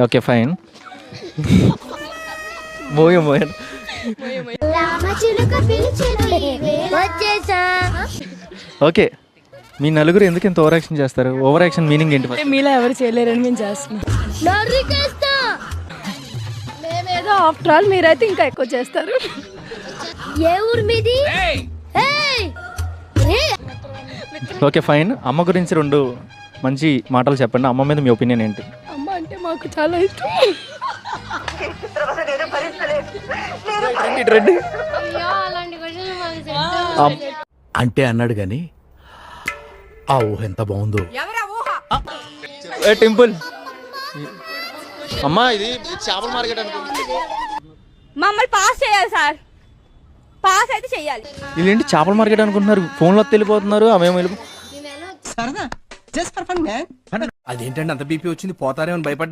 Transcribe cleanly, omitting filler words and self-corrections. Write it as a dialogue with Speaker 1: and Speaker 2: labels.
Speaker 1: Okay fine. మోయం మోయం. Okay, మీ నలుగురు ఎందుకు ఇంత ఓవర్ యాక్షన్ చేస్తారు? ఓవర్ యాక్షన్ మీనింగ్ ఏంటి?
Speaker 2: మీలో ఎవరు చేయలేరని మేము చేస్తున్నాం. మేమేదో ఆఫ్టర్ ఆల్, మీరైతే ఇంకా ఎక్కువ చేస్తారు.
Speaker 3: ఏ ఊరు మీది?
Speaker 1: Okay fine. అమ్మ గురించి 2 మంచి మాటలు చెప్పండి. అమ్మ మీద మీ ఒపీనియన్ ఏంటి?
Speaker 2: అమ్మ అంటే మాకు చాలా ఇష్టం.
Speaker 4: అంటే అన్నాడు గాని ఆ ఊహ ఎంత బాగుందో.
Speaker 1: టెంపుల్ అమ్మా, ఇది చేపల మార్కెట్ అనుకుంటా.
Speaker 5: మమ్మల్ని పాస్ చేయాలి సార్, పాస్ అయితే చెయ్యాలి.
Speaker 1: వీళ్ళేంటి చేపల మార్కెట్ అనుకుంటున్నారు? ఫోన్లో వెళ్ళిపోతున్నారు. ఆమెమో వెళ్ళిపో.
Speaker 6: సరదా జస్ట్ ఫర్ ఫన్ మ్యాన్.
Speaker 4: అదేంటండి అంత బీపీ వచ్చింది? పోతారేమని భయపడ్డా.